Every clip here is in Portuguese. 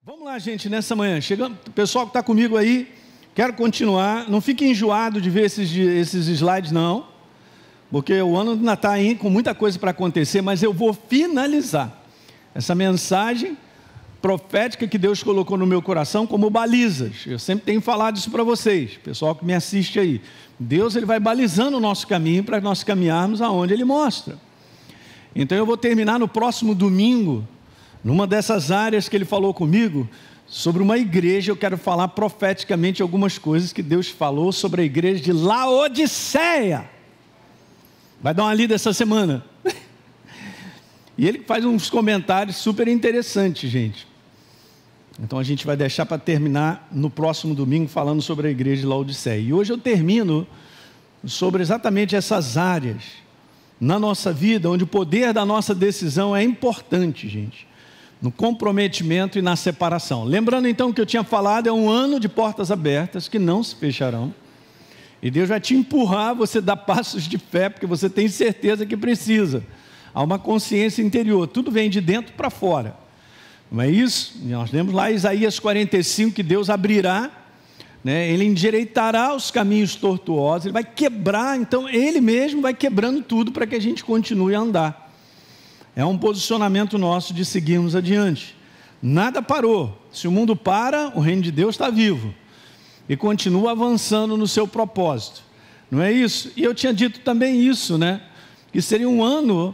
Vamos lá, gente, nessa manhã. Chegando, o pessoal que está comigo aí, quero continuar. Não fique enjoado de ver esses slides, não, porque o ano ainda está aí com muita coisa para acontecer, mas eu vou finalizar essa mensagem profética que Deus colocou no meu coração como balizas. Eu sempre tenho falado isso para vocês, pessoal que me assiste aí. Deus ele vai balizando o nosso caminho para nós caminharmos aonde Ele mostra. Então eu vou terminar no próximo domingo, numa dessas áreas que Ele falou comigo, sobre uma igreja. Eu quero falar profeticamente algumas coisas que Deus falou sobre a igreja de Laodiceia. Vai dar uma lida essa semana. E ele faz uns comentários super interessantes, gente. Então a gente vai deixar para terminar no próximo domingo falando sobre a igreja de Laodiceia. E hoje eu termino sobre exatamente essas áreas na nossa vida, onde o poder da nossa decisão é importante, gente. No comprometimento e na separação. Lembrando então que eu tinha falado, é um ano de portas abertas que não se fecharão. E Deus vai te empurrar a você dar passos de fé, porque você tem certeza que precisa. Há uma consciência interior, tudo vem de dentro para fora. Não é isso? Nós lemos lá Isaías 45, que Deus abrirá, né? Ele endireitará os caminhos tortuosos, Ele vai quebrar, então Ele mesmo vai quebrando tudo para que a gente continue a andar. É um posicionamento nosso de seguirmos adiante. Nada parou. Se o mundo para, o reino de Deus está vivo e continua avançando no seu propósito. Não é isso? E eu tinha dito também isso, né? Que seria um ano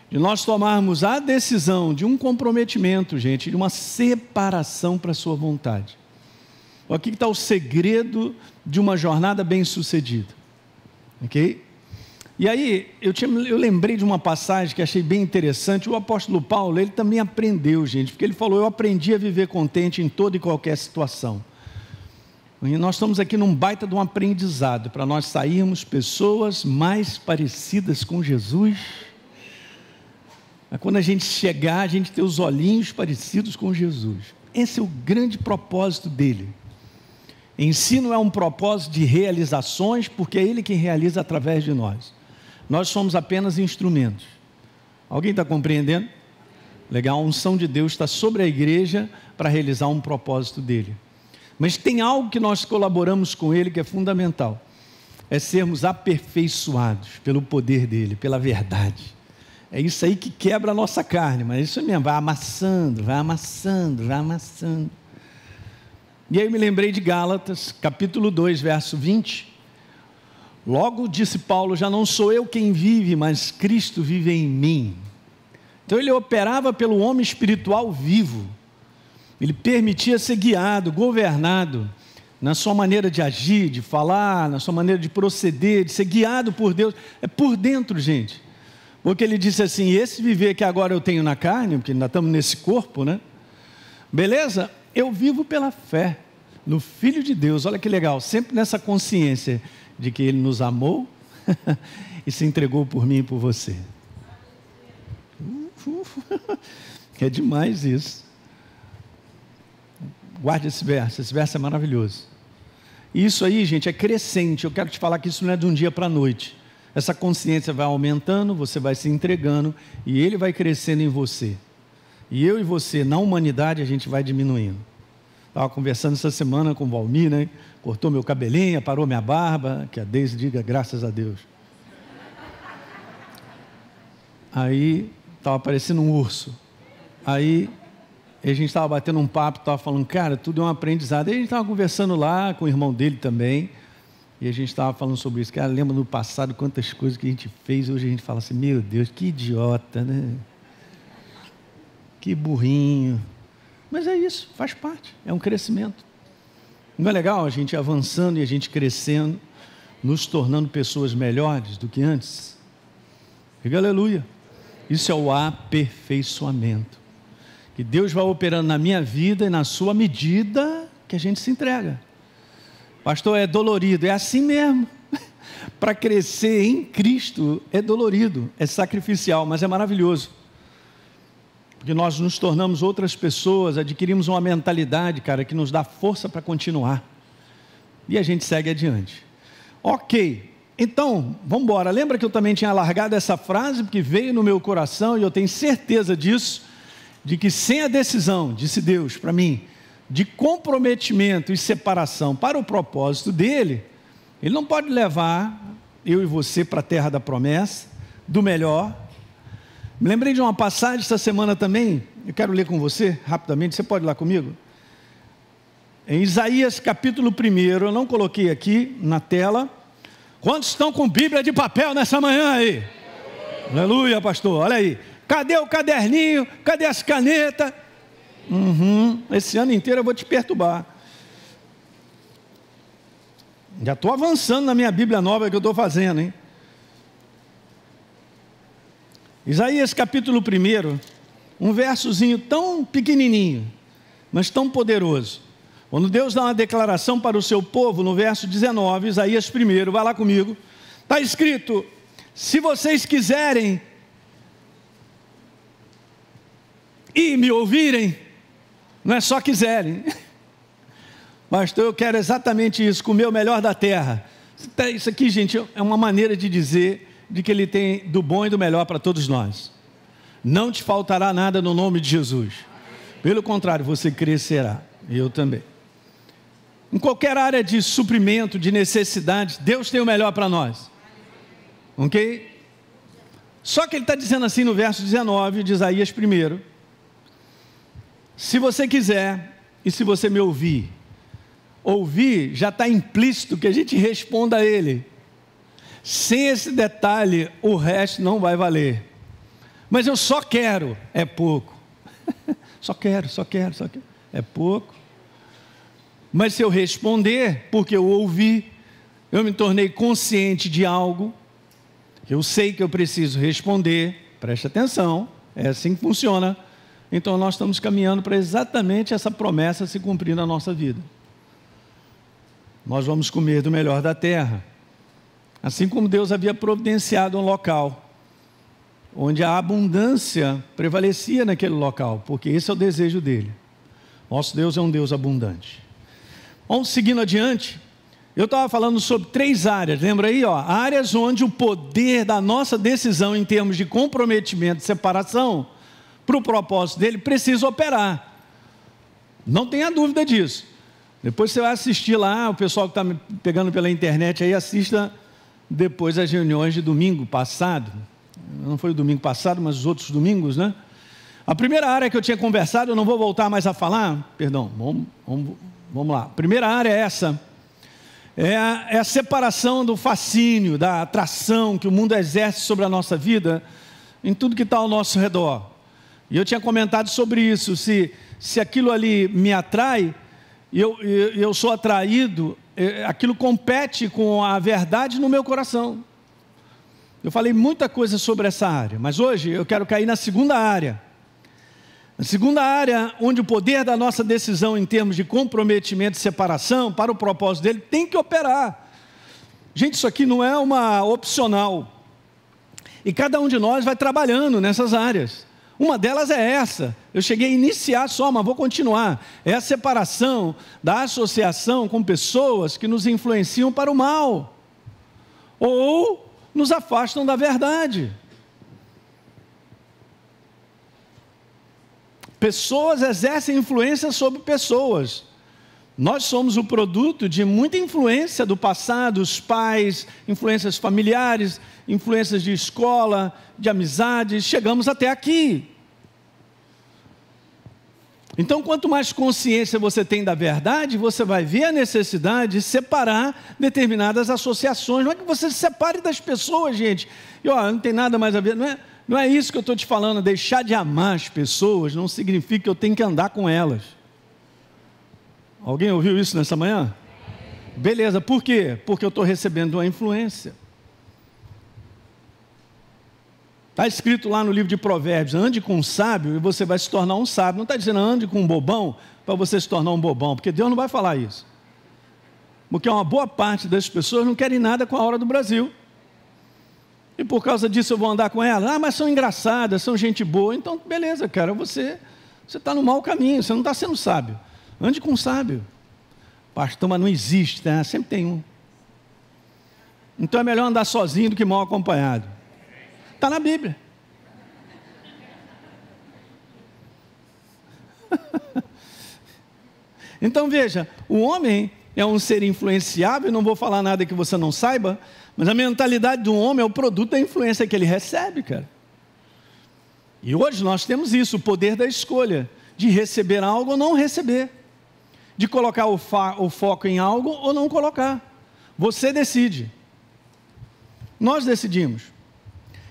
de nós tomarmos a decisão de um comprometimento, gente, de uma separação para a sua vontade. Aqui está o segredo de uma jornada bem-sucedida. Ok? E aí, eu lembrei de uma passagem que achei bem interessante. O apóstolo Paulo, ele também aprendeu, gente, porque ele falou: eu aprendi a viver contente em toda e qualquer situação. E nós estamos aqui num baita de um aprendizado, para nós sairmos pessoas mais parecidas com Jesus. Quando a gente chegar, a gente ter os olhinhos parecidos com Jesus. Esse é o grande propósito dele. Ensino é um propósito de realizações, porque é Ele quem realiza através de nós. Nós somos apenas instrumentos. Alguém está compreendendo? Legal, a unção de Deus está sobre a igreja para realizar um propósito dele. Mas tem algo que nós colaboramos com Ele que é fundamental. É sermos aperfeiçoados pelo poder dele, pela verdade. É isso aí que quebra a nossa carne, mas isso mesmo, vai amassando, vai amassando, vai amassando. E aí eu me lembrei de Gálatas, capítulo 2, verso 20. Logo disse Paulo: já não sou eu quem vive, mas Cristo vive em mim. Então ele operava pelo homem espiritual vivo. Ele permitia ser guiado, governado, na sua maneira de agir, de falar, na sua maneira de proceder, de ser guiado por Deus. É por dentro, gente. Porque ele disse assim: esse viver que agora eu tenho na carne, porque ainda estamos nesse corpo, né? Beleza? Eu vivo pela fé no Filho de Deus. Olha que legal, sempre nessa consciência de que Ele nos amou e se entregou por mim e por você. É demais isso. Guarde esse verso é maravilhoso. Isso aí, gente, é crescente. Eu quero te falar que isso não é de um dia para a noite. Essa consciência vai aumentando, você vai se entregando e Ele vai crescendo em você. E eu e você, na humanidade, a gente vai diminuindo. Estava conversando essa semana com o Valmir, né? Cortou meu cabelinho, parou minha barba, que a Deise diga graças a Deus. Aí, estava parecendo um urso. Aí, a gente estava batendo um papo, estava falando, cara, tudo é um aprendizado. Aí a gente estava conversando lá com o irmão dele também, e a gente estava falando sobre isso. Cara, lembra no passado quantas coisas que a gente fez, hoje a gente fala assim, meu Deus, que idiota, né? Que burrinho. Mas é isso, faz parte, é um crescimento. Não é legal a gente avançando e a gente crescendo, nos tornando pessoas melhores do que antes? Diga aleluia. Isso é o aperfeiçoamento. Que Deus vai operando na minha vida e na sua medida que a gente se entrega. Pastor, é dolorido, é assim mesmo. Para crescer em Cristo é dolorido, é sacrificial, mas é maravilhoso. Porque nós nos tornamos outras pessoas, adquirimos uma mentalidade, cara, que nos dá força para continuar. E a gente segue adiante. Ok, então, vamos embora. Lembra que eu também tinha largado essa frase, porque veio no meu coração, e eu tenho certeza disso. de que sem a decisão, disse Deus para mim, de comprometimento e separação para o propósito dele, ele não pode levar eu e você para a terra da promessa, do melhor. Me lembrei de uma passagem essa semana também, eu quero ler com você rapidamente, você pode ir lá comigo? Em Isaías capítulo 1, eu não coloquei aqui na tela. Quantos estão com Bíblia de papel nessa manhã aí? Aleluia, pastor, olha aí. Cadê o caderninho? Cadê as canetas? Esse ano inteiro eu vou te perturbar. Já estou avançando na minha Bíblia nova que eu estou fazendo, hein? Isaías capítulo 1, um versozinho tão pequenininho, mas tão poderoso. Quando Deus dá uma declaração para o seu povo, no verso 19, Isaías 1, vai lá comigo, está escrito: se vocês quiserem e me ouvirem, não é só quiserem, pastor, eu quero exatamente isso, comer o melhor da terra. Isso aqui, gente, é uma maneira de dizer de que Ele tem do bom e do melhor para todos nós. Não te faltará nada no nome de Jesus. Pelo contrário, você crescerá, e eu também. Em qualquer área de suprimento, de necessidade, Deus tem o melhor para nós. Ok? Só que Ele está dizendo assim no verso 19 de Isaías 1, se você quiser e se você me ouvir, ouvir já está implícito que a gente responda a Ele. Sem esse detalhe, o resto não vai valer. Mas eu só quero, é pouco. Só quero, é pouco. Mas se eu responder, porque eu ouvi, eu me tornei consciente de algo, eu sei que eu preciso responder, preste atenção, é assim que funciona. Então nós estamos caminhando para exatamente essa promessa se cumprir na nossa vida. Nós vamos comer do melhor da terra. Assim como Deus havia providenciado um local, onde a abundância prevalecia naquele local, porque esse é o desejo dele. Nosso Deus é um Deus abundante. Vamos seguindo adiante. Eu estava falando sobre 3 áreas, lembra aí? Áreas onde o poder da nossa decisão em termos de comprometimento e separação para o propósito dele precisa operar. Não tenha dúvida disso. Depois você vai assistir lá, o pessoal que está me pegando pela internet aí, assista depois as reuniões de domingo passado. Não foi o domingo passado, mas os outros domingos, né? A primeira área que eu tinha conversado, eu não vou voltar mais a falar, perdão, vamos lá. A primeira área é essa, é a separação do fascínio, da atração que o mundo exerce sobre a nossa vida, em tudo que está ao nosso redor. E eu tinha comentado sobre isso, se aquilo ali me atrai, eu sou atraído, aquilo compete com a verdade no meu coração. Eu falei muita coisa sobre essa área, mas hoje eu quero cair na segunda área. A segunda área, onde o poder da nossa decisão em termos de comprometimento e separação para o propósito dele tem que operar. Gente, isso aqui não é uma opcional. E cada um de nós vai trabalhando nessas áreas. Uma delas é essa. Eu cheguei a iniciar só, mas vou continuar. É a separação da associação com pessoas que nos influenciam para o mal. Ou nos afastam da verdade. Pessoas exercem influência sobre pessoas. Nós somos o produto de muita influência do passado, os pais, influências familiares, influências de escola, de amizades, chegamos até aqui. Então, quanto mais consciência você tem da verdade, você vai ver a necessidade de separar determinadas associações. Não é que você se separe das pessoas, gente. E, não tem nada mais a ver, não é isso que eu estou te falando. Deixar de amar as pessoas não significa que eu tenho que andar com elas. Alguém ouviu isso nessa manhã? Beleza, por quê? Porque eu estou recebendo uma influência. Está escrito lá no livro de Provérbios, ande com um sábio e você vai se tornar um sábio. Não está dizendo ande com um bobão para você se tornar um bobão, porque Deus não vai falar isso. Porque uma boa parte das pessoas não querem nada com a hora do Brasil. E por causa disso eu vou andar com elas. Mas são engraçadas, são gente boa. Então, beleza, cara, você está no mau caminho, você não está sendo sábio. Ande com um sábio. Pastor, mas não existe, né? Sempre tem um. Então é melhor andar sozinho do que mal acompanhado. Está na Bíblia. Então veja, o homem é um ser influenciável, não vou falar nada que você não saiba, mas a mentalidade do homem é o produto da influência que ele recebe, cara. E hoje nós temos isso, o poder da escolha, de receber algo ou não receber, de colocar o foco em algo ou não colocar. Você decide. Nós decidimos.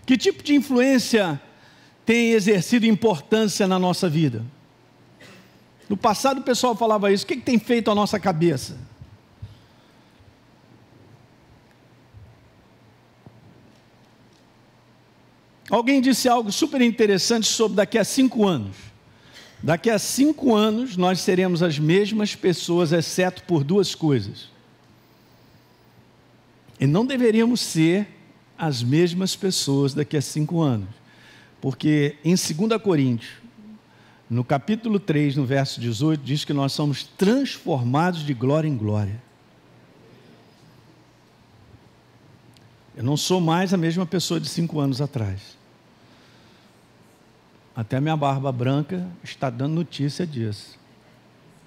Que tipo de influência tem exercido importância na nossa vida? No passado o pessoal falava isso, o que tem feito a nossa cabeça? Alguém disse algo super interessante sobre daqui a 5 anos. Daqui a 5 anos nós seremos as mesmas pessoas, exceto por 2 coisas. E não deveríamos ser as mesmas pessoas daqui a 5 anos. Porque em 2 Coríntios, no capítulo 3, no verso 18, diz que nós somos transformados de glória em glória. Eu não sou mais a mesma pessoa de 5 anos atrás. Até minha barba branca está dando notícia disso.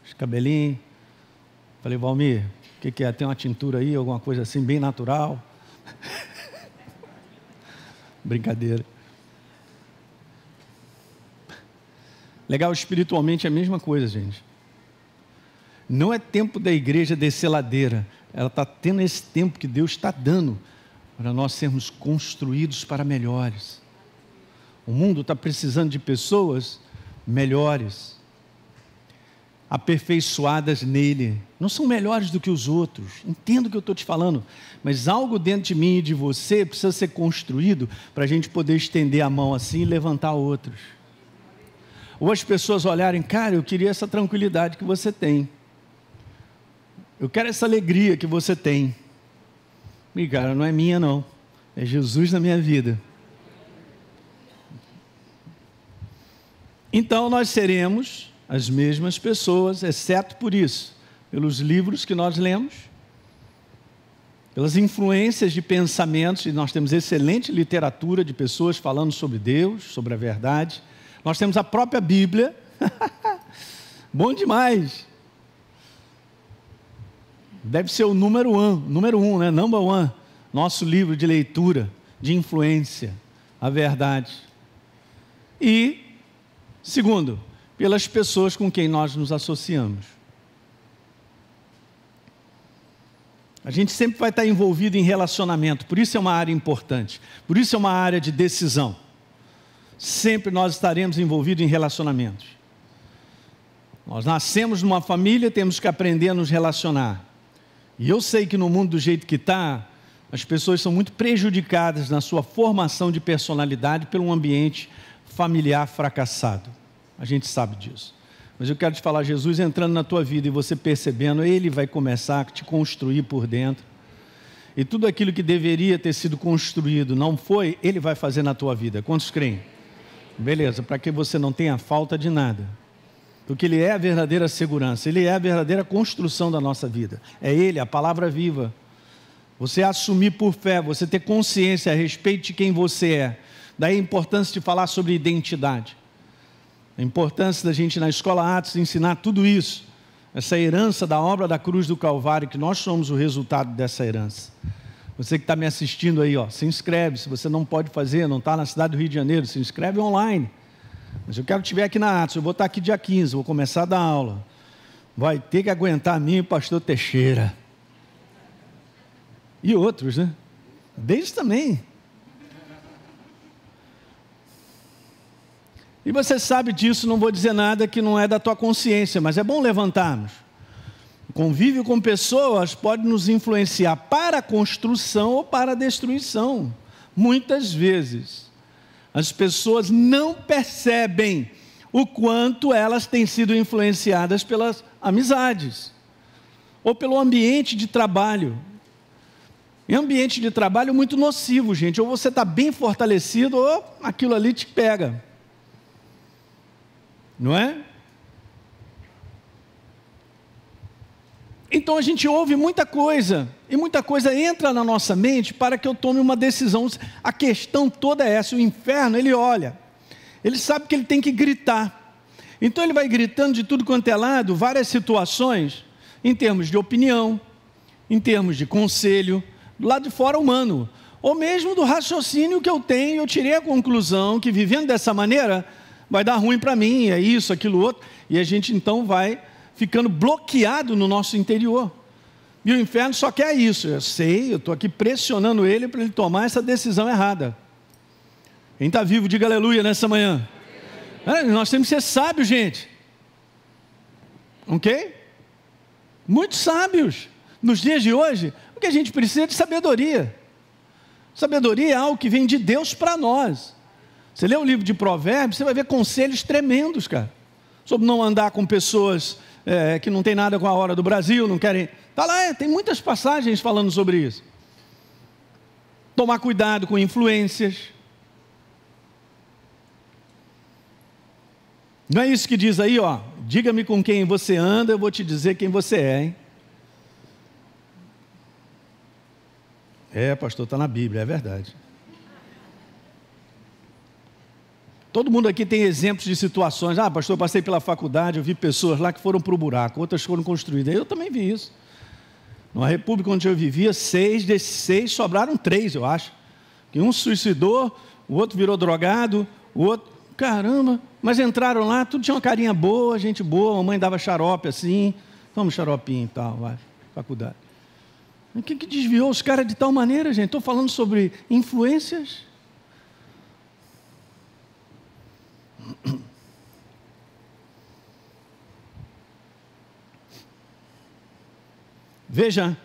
Os cabelinhos. Falei, Valmir, o que é? Tem uma tintura aí, alguma coisa assim, bem natural? Brincadeira. Legal, espiritualmente é a mesma coisa, gente. Não é tempo da igreja descer ladeira. Ela está tendo esse tempo que Deus está dando para nós sermos construídos para melhores. O mundo está precisando de pessoas melhores, aperfeiçoadas nele. Não são melhores do que os outros. Entendo o que eu estou te falando. Mas algo dentro de mim e de você precisa ser construído para a gente poder estender a mão assim e levantar outros. Ou as pessoas olharem, cara, eu queria essa tranquilidade que você tem. Eu quero essa alegria que você tem. E cara, não é minha não. É Jesus na minha vida. Então nós seremos as mesmas pessoas, exceto por isso, pelos livros que nós lemos, pelas influências de pensamentos, e nós temos excelente literatura de pessoas falando sobre Deus, sobre a verdade. Nós temos a própria Bíblia, bom demais. Deve ser o número um, né? Number one, nosso livro de leitura, de influência, a verdade. E, segundo, pelas pessoas com quem nós nos associamos. A gente sempre vai estar envolvido em relacionamento, por isso é uma área importante, por isso é uma área de decisão. Sempre nós estaremos envolvidos em relacionamentos. Nós nascemos numa família, temos que aprender a nos relacionar. E eu sei que no mundo do jeito que está, as pessoas são muito prejudicadas na sua formação de personalidade pelo ambiente familiar fracassado. A gente sabe disso. Mas eu quero te falar, Jesus entrando na tua vida e você percebendo, Ele vai começar a te construir por dentro. E tudo aquilo que deveria ter sido construído não foi, Ele vai fazer na tua vida. Quantos creem? Beleza, para que você não tenha falta de nada. Porque Ele é a verdadeira segurança, Ele é a verdadeira construção da nossa vida. É Ele, a palavra viva. Você assumir por fé, você ter consciência a respeito de quem você é. Daí a importância de falar sobre identidade. A importância da gente na Escola Atos ensinar tudo isso. Essa herança da obra da cruz do Calvário, que nós somos o resultado dessa herança. Você que está me assistindo aí, ó, se inscreve. Se você não pode fazer, não está na cidade do Rio de Janeiro, se inscreve online. Mas eu quero que estiver aqui na Atos, eu vou estar aqui dia 15, vou começar a dar aula. Vai ter que aguentar mim e o pastor Teixeira. E outros, né? Deles também. E você sabe disso, não vou dizer nada que não é da tua consciência, mas é bom levantarmos. O convívio com pessoas pode nos influenciar para a construção ou para a destruição. Muitas vezes, as pessoas não percebem o quanto elas têm sido influenciadas pelas amizades ou pelo ambiente de trabalho. E ambiente de trabalho muito nocivo, gente. Ou você está bem fortalecido ou aquilo ali te pega. Não é? Então a gente ouve muita coisa, e muita coisa entra na nossa mente para que eu tome uma decisão. A questão toda é essa, o inferno, ele olha, ele sabe que ele tem que gritar, Então ele vai gritando de tudo quanto é lado, várias situações, em termos de opinião, em termos de conselho, do lado de fora humano, ou mesmo do raciocínio que eu tenho. Eu tirei a conclusão que vivendo dessa maneira vai dar ruim para mim, é isso, aquilo, outro, e a gente então vai ficando bloqueado no nosso interior. E o inferno só quer isso. Eu sei, eu estou aqui pressionando ele para ele tomar essa decisão errada. Quem está vivo, diga aleluia nessa manhã. Nós temos que ser sábios, gente. Ok? Muito sábios. Nos dias de hoje, o que a gente precisa é de sabedoria. Sabedoria é algo que vem de Deus para nós. Você lê o livro de Provérbios, você vai ver conselhos tremendos, cara. Sobre não andar com pessoas que não tem nada com a hora do Brasil, não querem... Está lá, tem muitas passagens falando sobre isso. Tomar cuidado com influências. Não é isso que diz aí, ó. Diga-me com quem você anda, eu vou te dizer quem você é, hein? Pastor, está na Bíblia, é verdade. Todo mundo aqui tem exemplos de situações. Pastor, eu passei pela faculdade, eu vi pessoas lá que foram para o buraco, outras foram construídas. Eu também vi isso. Numa república onde eu vivia, 6 desses 6 sobraram 3, eu acho. Que um suicidou, o outro virou drogado, o outro... Caramba, mas entraram lá, tudo tinha uma carinha boa, gente boa, a mamãe dava xarope assim, toma um xaropinho e tal, vai, faculdade. O que desviou os caras de tal maneira, gente? Estou falando sobre influências. Veja,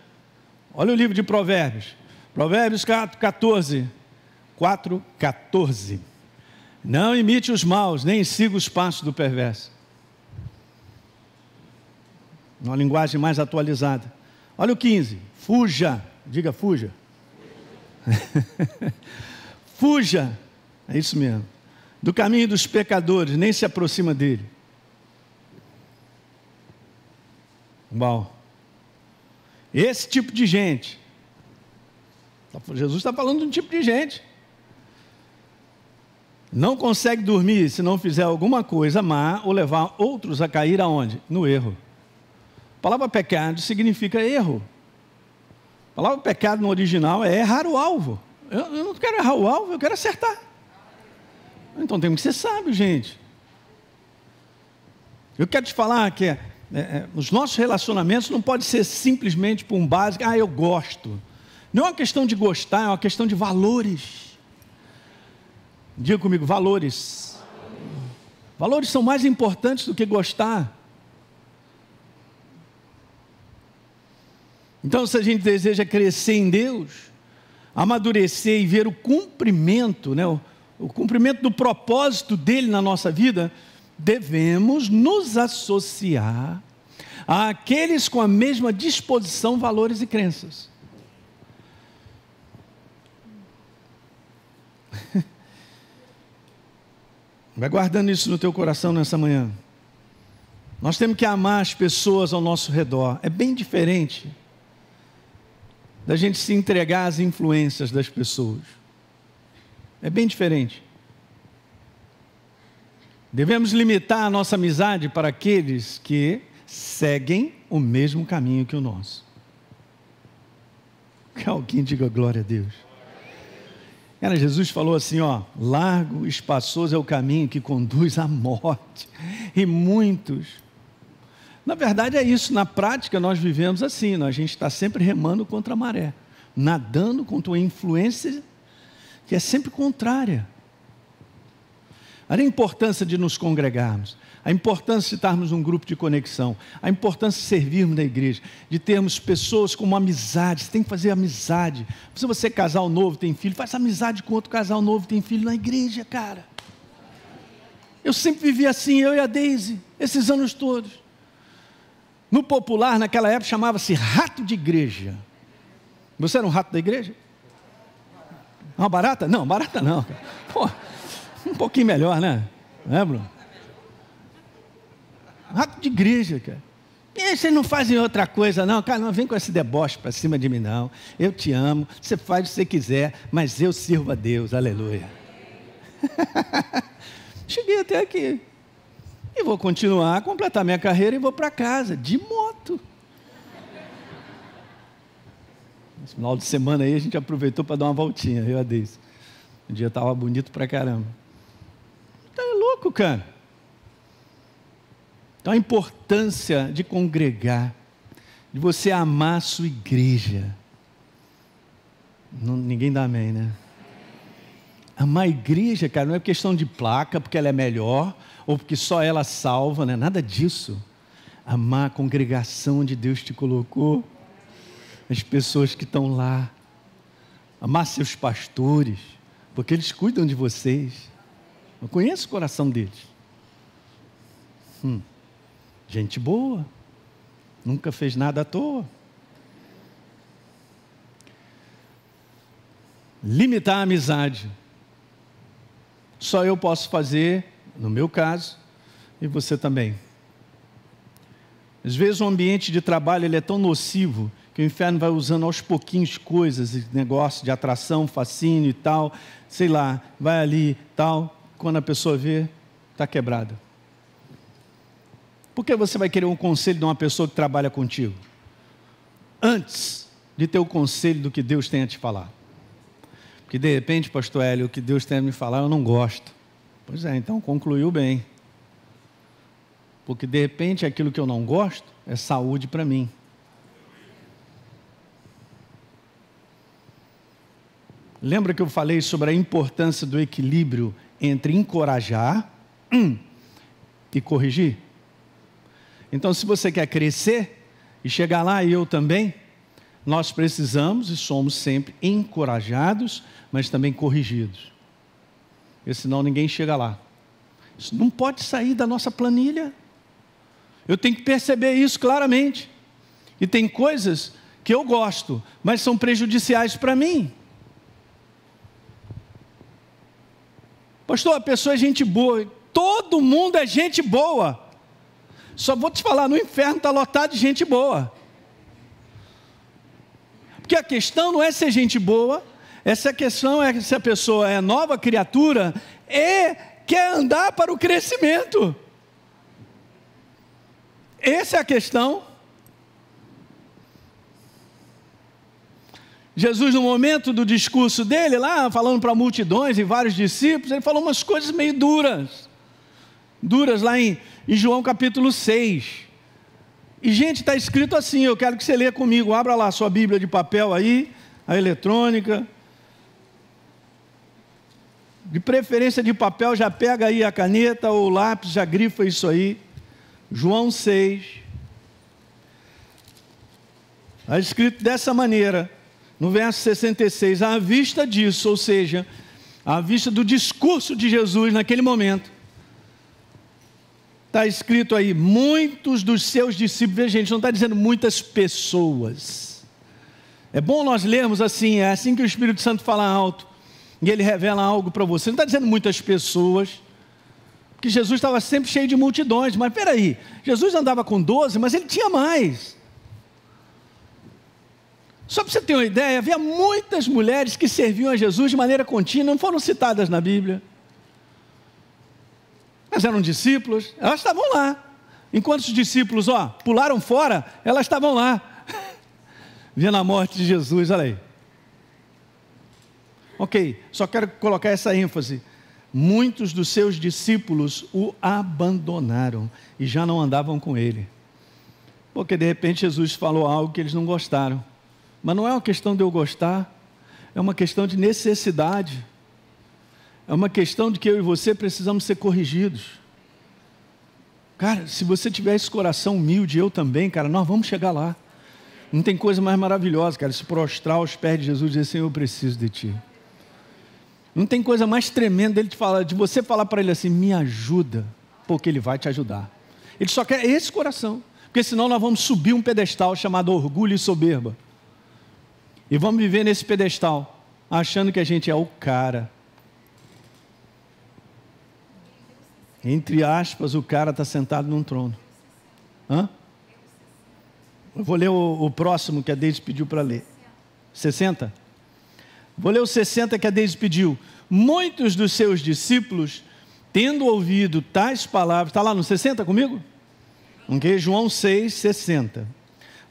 olha o livro de Provérbios. Provérbios 4:14. Não imite os maus, nem siga os passos do perverso. Uma linguagem mais atualizada. Olha o 15. Fuja. Diga fuja. Fuja. É isso mesmo. Do caminho dos pecadores, nem se aproxima dele. Uau. Esse tipo de gente. Jesus está falando de um tipo de gente. Não consegue dormir se não fizer alguma coisa má ou levar outros a cair aonde? No erro. A palavra pecado significa erro. A palavra pecado no original é errar o alvo. Eu não quero errar o alvo, eu quero acertar. Então temos que ser sábios, gente. Eu quero te falar que os nossos relacionamentos não podem ser simplesmente por um básico, eu gosto. Não é uma questão de gostar, é uma questão de valores. Diga comigo, valores. Valores são mais importantes do que gostar. Então, se a gente deseja crescer em Deus, amadurecer e ver o cumprimento, né, o cumprimento do propósito dele na nossa vida, devemos nos associar àqueles com a mesma disposição, valores e crenças. Vai guardando isso no teu coração nessa manhã. Nós temos que amar as pessoas ao nosso redor. É bem diferente da gente se entregar às influências das pessoas. É bem diferente. Devemos limitar a nossa amizade para aqueles que seguem o mesmo caminho que o nosso. Que alguém diga glória a Deus. Cara, Jesus falou assim, largo, espaçoso é o caminho que conduz à morte. E muitos. Na verdade é isso, na prática nós vivemos assim, a gente está sempre remando contra a maré, nadando contra uma influência que é sempre contrária. Olha a importância de nos congregarmos, a importância de estarmos num grupo de conexão, a importância de servirmos na igreja, de termos pessoas como amizade. Você tem que fazer amizade. Se você é casal novo, tem filho, faz amizade com outro casal novo, tem filho na igreja, cara. Eu sempre vivi assim, eu e a Deise, esses anos todos. No popular, naquela época, chamava-se rato de igreja. Você era um rato da igreja? Uma barata? Não, barata não. Pô, um pouquinho melhor, né? Não é, Bruno? Rato de igreja, cara. E vocês não fazem outra coisa, não? Cara, não vem com esse deboche para cima de mim, não. Eu te amo, você faz o que você quiser, mas eu sirvo a Deus, aleluia. Cheguei até aqui. E vou continuar, completar minha carreira e vou para casa, de moto. Esse final de semana aí a gente aproveitou para dar uma voltinha, eu e a Deise. O dia estava bonito pra caramba. Tá louco, cara. Então a importância de congregar, de você amar a sua igreja. Ninguém dá amém, né? Amar a igreja, cara, não é questão de placa, porque ela é melhor, ou porque só ela salva, não é nada disso. Amar a congregação onde Deus te colocou, as pessoas que estão lá. Amar seus pastores, porque eles cuidam de vocês. Eu conheço o coração deles. Gente boa, nunca fez nada à toa. Limitar a amizade. Só eu posso fazer, no meu caso, e você também. Às vezes o ambiente de trabalho ele é tão nocivo que o inferno vai usando aos pouquinhos coisas, negócio de atração, fascínio e tal, sei lá, vai ali tal, quando a pessoa vê, está quebrada. Por que você vai querer um conselho de uma pessoa que trabalha contigo? Antes de ter o conselho do que Deus tem a te falar. Porque de repente, pastor Hélio, o que Deus tem a me falar eu não gosto. Pois é, então concluiu bem. Porque de repente aquilo que eu não gosto é saúde para mim. Lembra que eu falei sobre a importância do equilíbrio entre encorajar e corrigir? Então, se você quer crescer e chegar lá, e eu também, nós precisamos e somos sempre encorajados, mas também corrigidos. Porque senão ninguém chega lá. Isso não pode sair da nossa planilha. Eu tenho que perceber isso claramente. E tem coisas que eu gosto, mas são prejudiciais para mim. Pastor, a pessoa é gente boa. Todo mundo é gente boa. Só vou te falar, no inferno está lotado de gente boa. Porque a questão não é ser gente boa, essa questão é se a pessoa é nova criatura e quer andar para o crescimento. Essa é a questão. Jesus, no momento do discurso dele, lá falando para multidões e vários discípulos, ele falou umas coisas meio duras. Duras lá em João capítulo 6. E gente, está escrito assim, eu quero que você leia comigo, abra lá a sua Bíblia de papel aí, a eletrônica. De preferência de papel, já pega aí a caneta ou o lápis, já grifa isso aí. João 6. Está escrito dessa maneira. No verso 66, à vista disso, ou seja, à vista do discurso de Jesus naquele momento, está escrito aí, muitos dos seus discípulos, veja gente, não está dizendo muitas pessoas. É bom nós lermos assim, é assim que o Espírito Santo fala alto, e ele revela algo para você, não está dizendo muitas pessoas, porque Jesus estava sempre cheio de multidões, mas espera aí, Jesus andava com 12, mas ele tinha mais. Só para você ter uma ideia, havia muitas mulheres que serviam a Jesus de maneira contínua, não foram citadas na Bíblia. Elas eram discípulos, elas estavam lá. Enquanto os discípulos, pularam fora, elas estavam lá. Vendo a morte de Jesus, olha aí. Ok, só quero colocar essa ênfase. Muitos dos seus discípulos o abandonaram e já não andavam com ele. Porque de repente Jesus falou algo que eles não gostaram. Mas não é uma questão de eu gostar, é uma questão de necessidade. É uma questão de que eu e você precisamos ser corrigidos. Cara, se você tiver esse coração humilde, eu também, cara, nós vamos chegar lá. Não tem coisa mais maravilhosa, cara, se prostrar aos pés de Jesus e dizer, Senhor, eu preciso de Ti. Não tem coisa mais tremenda dele te falar, de você falar para ele assim, me ajuda, porque ele vai te ajudar. Ele só quer esse coração, porque senão nós vamos subir um pedestal chamado orgulho e soberba. E vamos viver nesse pedestal, achando que a gente é o cara. Entre aspas, o cara está sentado num trono. Eu vou ler o próximo que a Deise pediu para ler. 60? Vou ler o 60 que a Deise pediu. Muitos dos seus discípulos tendo ouvido tais palavras, está lá no 60 comigo? Ok, João 6, 60.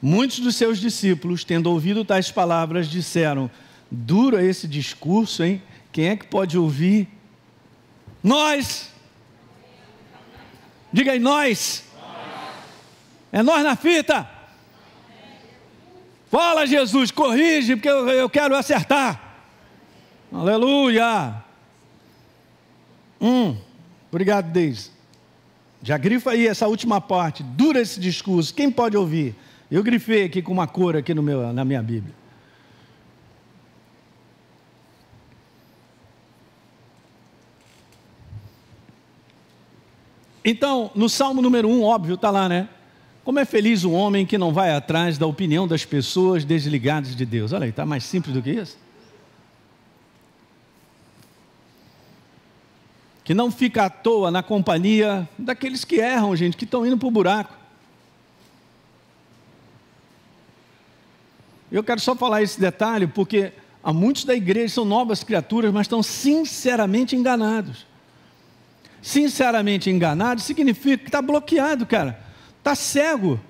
Muitos dos seus discípulos, tendo ouvido tais palavras, disseram: duro é esse discurso, hein? Quem é que pode ouvir? Nós! Diga aí, nós! É nós na fita! Fala, Jesus, corrige, porque eu quero acertar. Aleluia! Obrigado, Deise. Já grifa aí essa última parte. Dura esse discurso. Quem pode ouvir? Eu grifei aqui com uma cor aqui na minha Bíblia. Então, no Salmo número 1, óbvio, está lá, né? Como é feliz o homem que não vai atrás da opinião das pessoas desligadas de Deus. Olha aí, está mais simples do que isso. Que não fica à toa na companhia daqueles que erram, gente, que estão indo para o buraco. Eu quero só falar esse detalhe, porque há muitos da igreja são novas criaturas, mas estão sinceramente enganados. Sinceramente enganado significa que está bloqueado, cara. Está cego.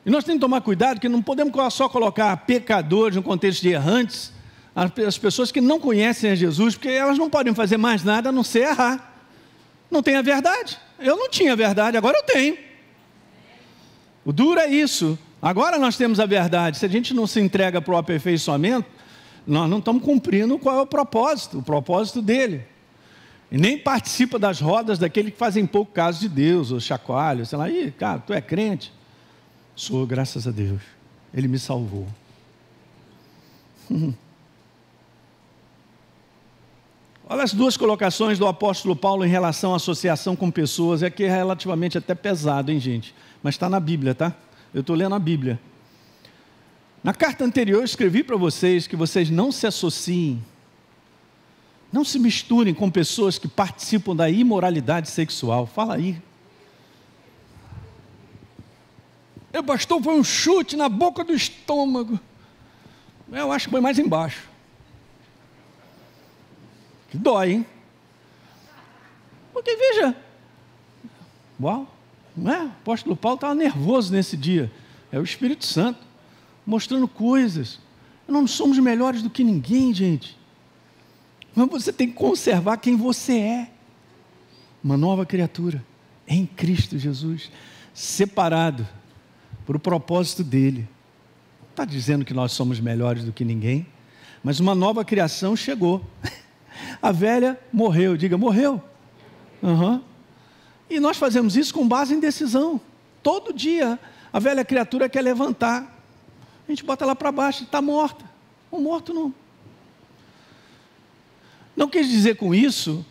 E nós temos que tomar cuidado, que não podemos só colocar pecadores no contexto de errantes, as pessoas que não conhecem a Jesus, porque elas não podem fazer mais nada a não ser errar. Não tem a verdade. Eu não tinha a verdade, agora eu tenho. O duro é isso. Agora nós temos a verdade. Se a gente não se entrega para o aperfeiçoamento, nós não estamos cumprindo qual é o propósito dele. E nem participa das rodas daqueles que fazem pouco caso de Deus, ou chacoalho, sei lá, ih, cara, tu é crente? Sou, graças a Deus, Ele me salvou. Olha as duas colocações do apóstolo Paulo em relação à associação com pessoas, é que é relativamente até pesado, hein, gente? Mas está na Bíblia, tá? Eu estou lendo a Bíblia. Na carta anterior eu escrevi para vocês que vocês não se associem, não se misturem com pessoas que participam da imoralidade sexual. Fala aí. Pastor, foi um chute na boca do estômago. Eu acho que foi mais embaixo. Que dói, hein? Porque veja, uau, não é? O apóstolo Paulo estava nervoso nesse dia. É o Espírito Santo mostrando coisas. Nós não somos melhores do que ninguém, gente. Mas você tem que conservar quem você é. Uma nova criatura em Cristo Jesus, separado por o propósito dele. Não está dizendo que nós somos melhores do que ninguém, mas uma nova criação chegou. A velha morreu, diga, morreu. E nós fazemos isso com base em decisão. Todo dia a velha criatura quer levantar. A gente bota ela para baixo, está morta. O morto não. Não quis dizer com isso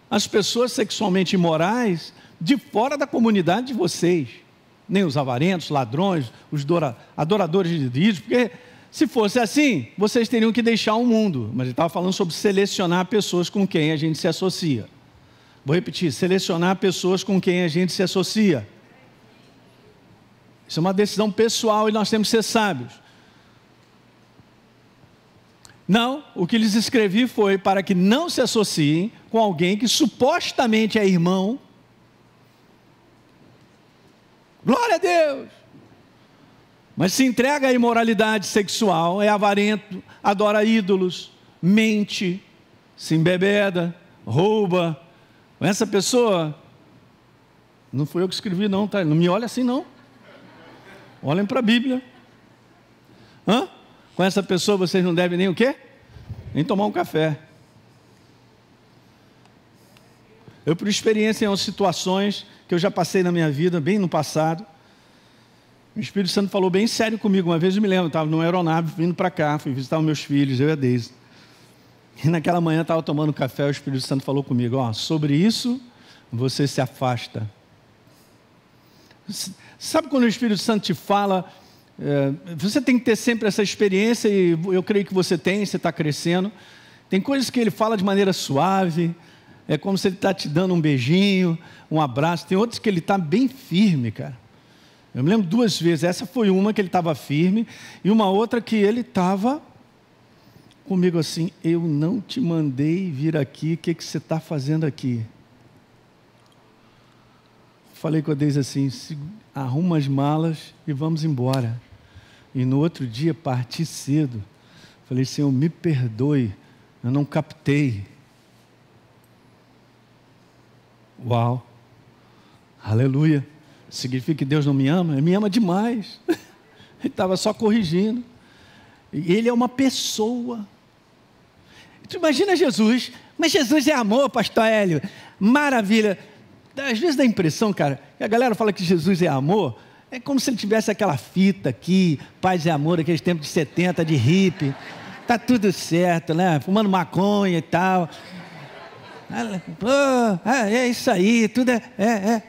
as pessoas sexualmente imorais de fora da comunidade de vocês. Nem os avarentos, ladrões, os adoradores de ídolos, porque se fosse assim, vocês teriam que deixar o mundo. Mas ele estava falando sobre selecionar pessoas com quem a gente se associa. Vou repetir, selecionar pessoas com quem a gente se associa. Isso é uma decisão pessoal e nós temos que ser sábios. Não, o que lhes escrevi foi para que não se associem com alguém que supostamente é irmão. Glória a Deus! Mas se entrega à imoralidade sexual, é avarento, adora ídolos, mente, se embebeda, rouba. Essa pessoa, não fui eu que escrevi não, tá? Não me olha assim não. Olhem para a Bíblia. Com essa pessoa vocês não devem nem o quê? Nem tomar um café. Eu, por experiência em situações que eu já passei na minha vida, bem no passado, o Espírito Santo falou bem sério comigo. Uma vez eu me lembro, eu estava numa aeronave vindo para cá, fui visitar os meus filhos, eu e a Deise. E naquela manhã eu estava tomando café, o Espírito Santo falou comigo, sobre isso você se afasta. Sabe quando o Espírito Santo te fala, você tem que ter sempre essa experiência, e eu creio que você tem, você está crescendo. Tem coisas que ele fala de maneira suave, é como se ele está te dando um beijinho, um abraço. Tem outros que ele está bem firme, cara. Eu me lembro 2 vezes, essa foi uma que ele estava firme, e uma outra que ele estava comigo assim, eu não te mandei vir aqui, o que você está fazendo aqui? falei com a Deise assim, arruma as malas e vamos embora. E no outro dia parti cedo. Falei, Senhor, me perdoe, eu não captei. Uau, aleluia. Significa que Deus não me ama? Ele me ama demais. Ele estava só corrigindo. Ele é uma pessoa. Tu imagina Jesus, mas Jesus é amor, pastor Hélio. Maravilha. Às vezes dá a impressão, cara, que a galera fala que Jesus é amor, é como se ele tivesse aquela fita aqui, paz e amor, aqueles tempos de 70, de hippie. Tá tudo certo, né? Fumando maconha e tal. É isso aí, tudo é.